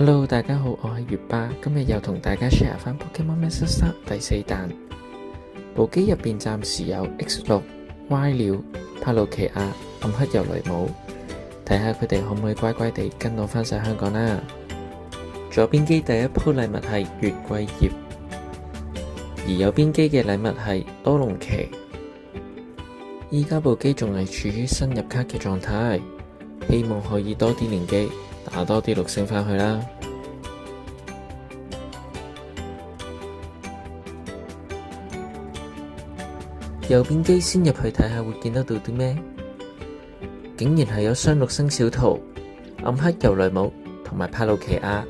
Hello，大家好，我係月巴，今日又同大家 share 翻 Pokemon Master Start 第4彈。部機入邊暫時有 X6、Y 鳥、帕魯奇亞、暗黑游雷姆，睇下佢哋可唔可以乖乖地跟我返晒香港啦。左邊機第一鋪禮物係月桂葉，而右邊機嘅禮物係多龍旗。依家部機仲係處於新入卡嘅狀態，希望可以多啲連機，打多啲6星返去啦。右邊機先入去睇下會見得到啲咩？竟然係有雙6星小圖、暗黑游雷姆同埋帕魯奇亞。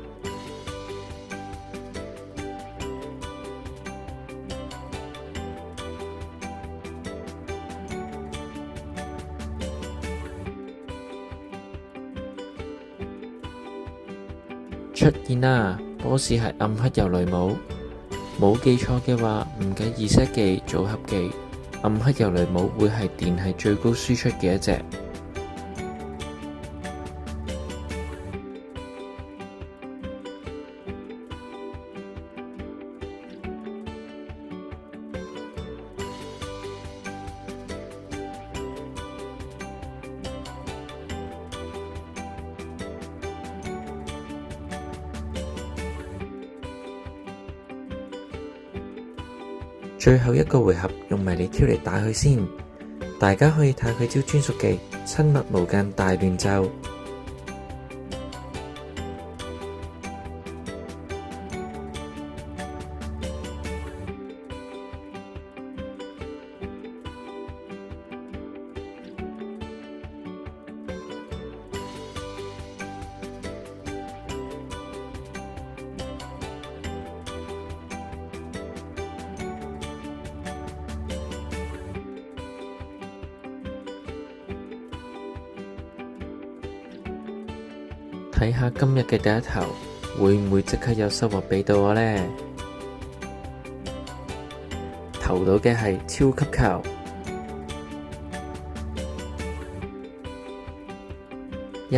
出現啦！boss 係暗黑游雷姆，冇記錯嘅話，唔計2set技組合技，暗黑游雷姆會係電係最高輸出嘅一隻。最後一個回合用迷你 Q 嚟打佢先，大家可以睇佢招專屬技親密無間大亂鬥。睇下今日嘅第一頭會唔會即刻有收穫俾到我呢？投到嘅係超級球，一、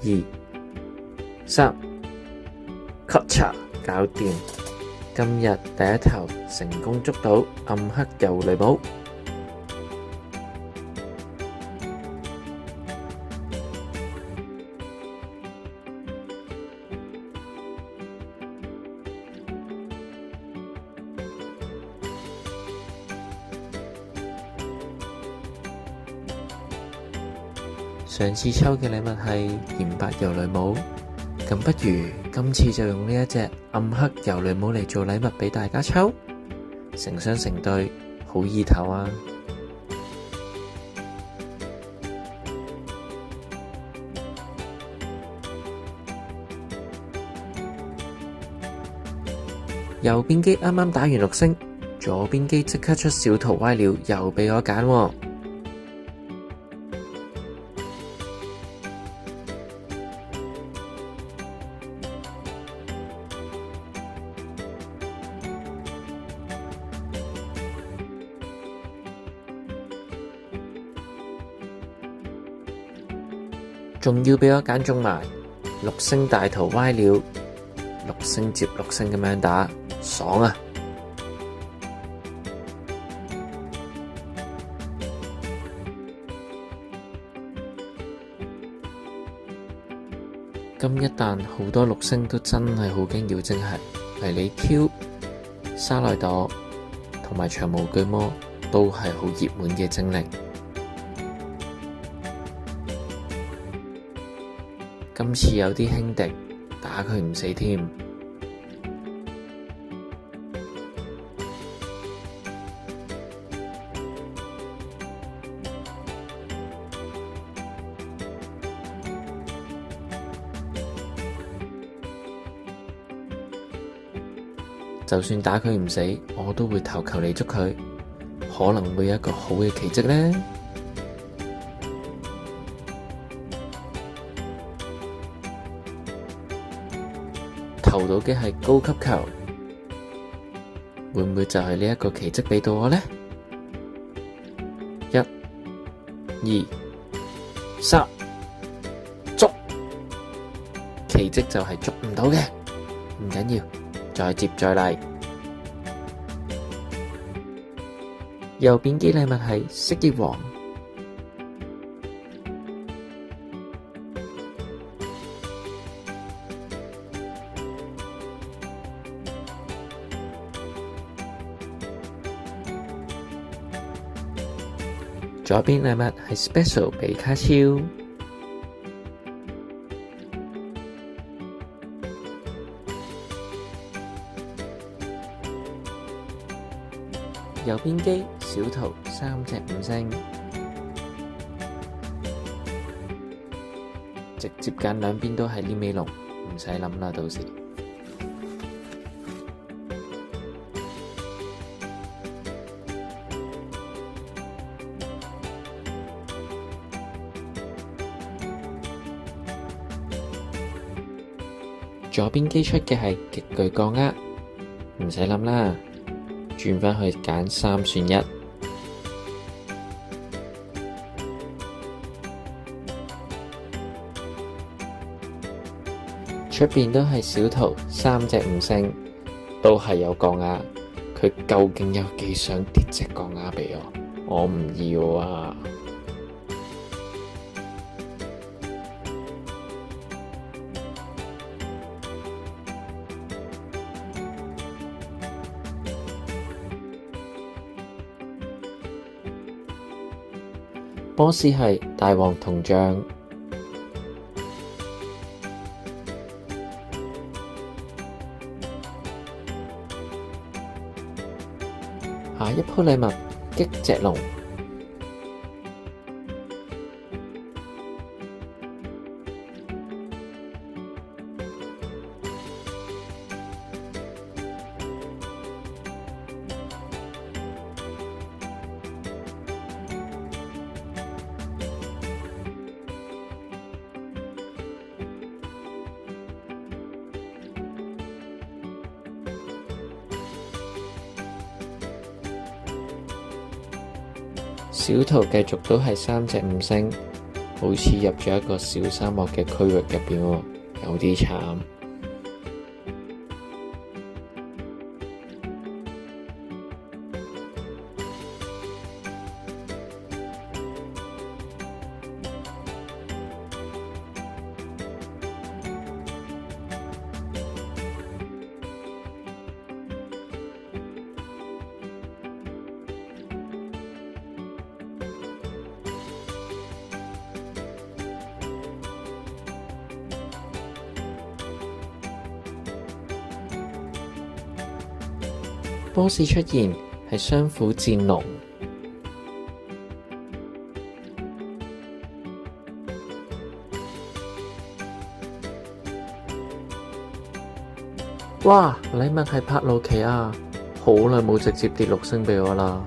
2、3，咔嚓搞掂！今日第一頭成功捉到暗黑游雷姆。上次抽嘅禮物係鹽白游雷姆，咁不如今次就用呢一隻暗黑游雷姆嚟做禮物俾大家抽，成雙成對，好意頭啊！右邊機啱啱打完6星，左邊機即刻出小圖歪鳥，又俾我揀喎。仲要俾我揀中埋6星大圖歪鳥，6星接6星咁樣打，爽啊！今一彈好多6星都真係好驚妖精係迷你 Q、沙萊朵同埋長毛巨魔都係好熱門嘅精靈。今次有啲輕敵，打佢唔死添。就算打佢唔死，我都會投球嚟捉佢，可能會有一個好嘅奇蹟呢。投到嘅係高級球，會唔會就係呢一個奇蹟俾到我呢？1、2、3，捉！奇蹟就係捉唔到嘅，唔緊要，再接再厲。右邊機禮物係蜥蜴王，左邊禮物係 Special 比卡超，右邊機小圖3隻5星，直接揀兩邊都係黏尾龍，唔使諗啦，到時。左邊機出嘅係極巨降壓，唔使諗啦，轉返去揀3選1。出邊都係小圖3隻5星，都係有降壓。佢究竟有幾想跌隻降壓俾我？我唔要啊！boss 係大黃銅像，下一鋪禮物擊隻龍，小圖繼續都係3隻5星，好似入咗一個小沙漠嘅區域入邊喎，有啲慘。boss 出現係雙虎戰龍，哇！禮物係帕魯奇亞，好耐冇直接跌6星俾我啦。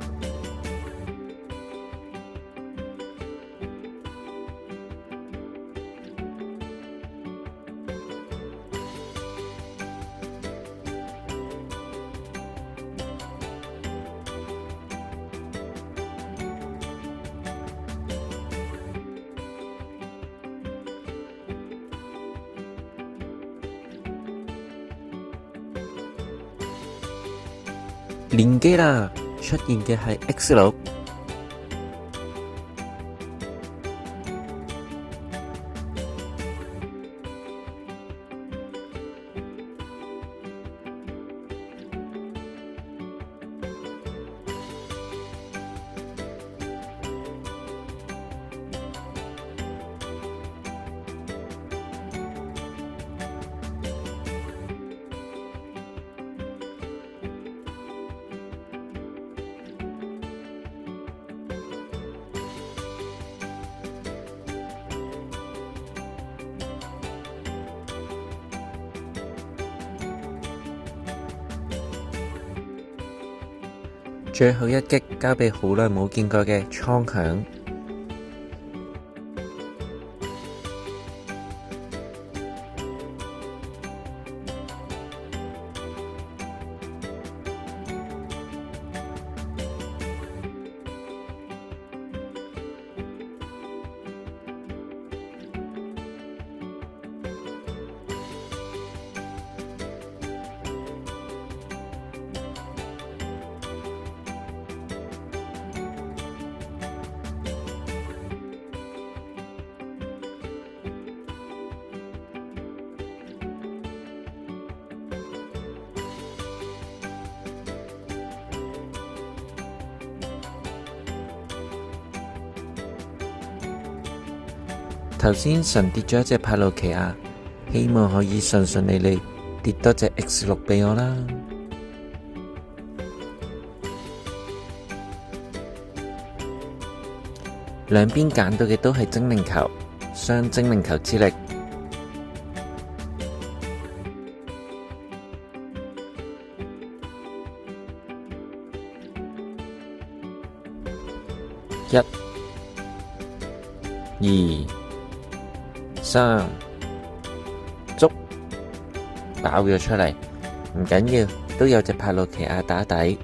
連機啦！出現嘅係 X6，最後一擊交俾好耐冇見過嘅蒼響。頭先神跌咗一隻帕魯奇亞，希望可以順順利利跌多隻 X6 畀我啦。兩邊揀到嘅都係精靈球，雙精靈球之力。1、2、3，捉爆咗出嚟，唔緊要，都有隻帕魯奇亞打底。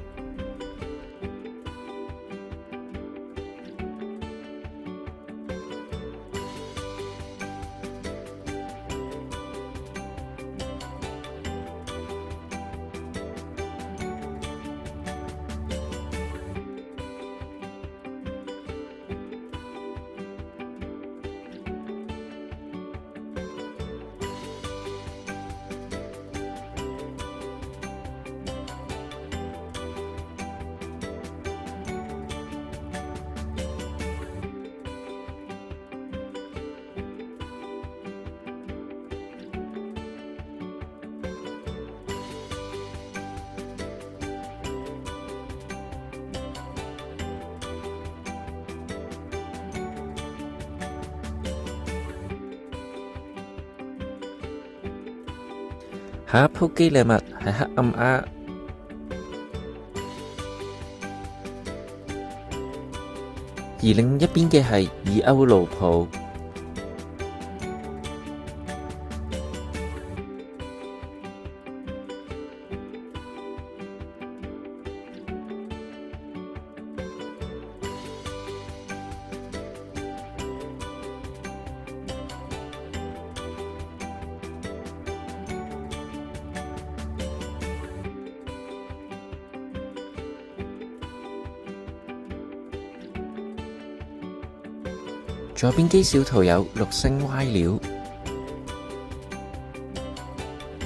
下一鋪機禮物係黑暗鴨，而另一邊嘅係二歐路鋪。左邊機小圖有6星歪料，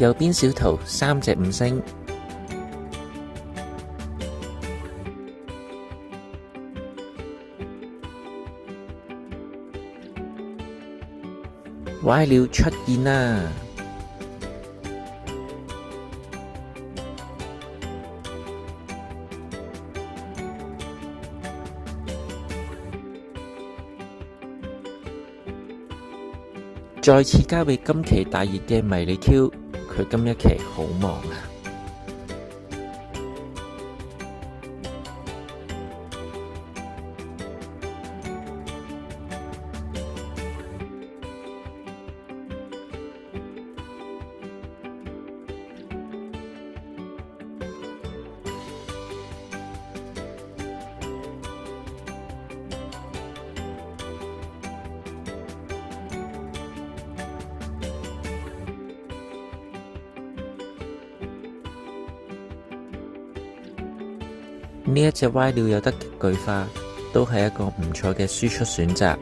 右邊小圖3隻5星，歪料出現啦！再次交俾今期大熱嘅迷你 Q， 佢今一期好忙啊！呢一隻歪料有得極具化，都係一個唔錯嘅輸出選擇。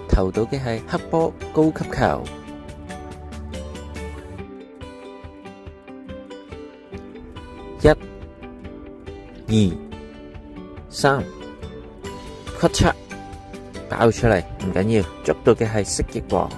投到嘅係黑波高級球，一、二、3，咔嚓爆出嚟，唔緊要，捉到嘅係蜥蜴王。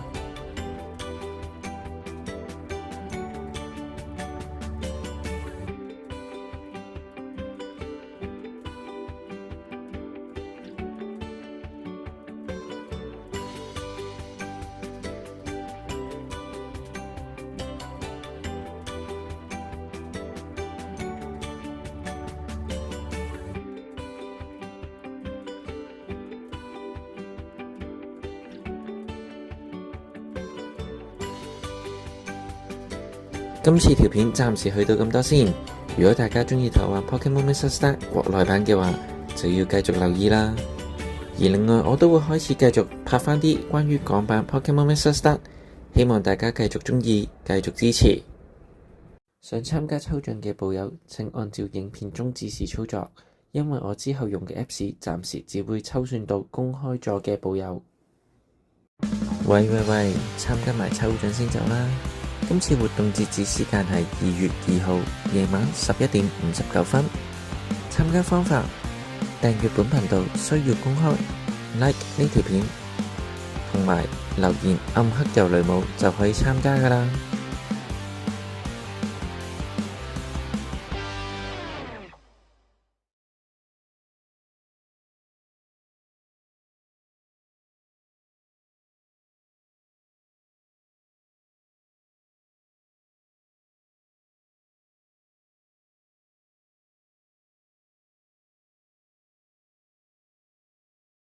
今次條片暫時去到咁多先。如果大家鍾意頭玩 Pokemon Mr. Start 國內版嘅話，就要繼續留意啦。而另外我都會開始繼續拍返啲關於港版 Pokemon Mr. Start， 希望大家繼續鍾意，繼續支持。想參加抽獎嘅寶友，請按照影片中指示操作，因為我之後用嘅 Apps 暫時只會抽選到公開咗嘅寶友。喂，參加埋抽獎先走啦！今次活動截止時間係2月2號夜晚11點59分。參加方法：訂閱本頻道需要公開， like 呢條片，同埋留言暗黑遊雷姆就可以參加㗎喇。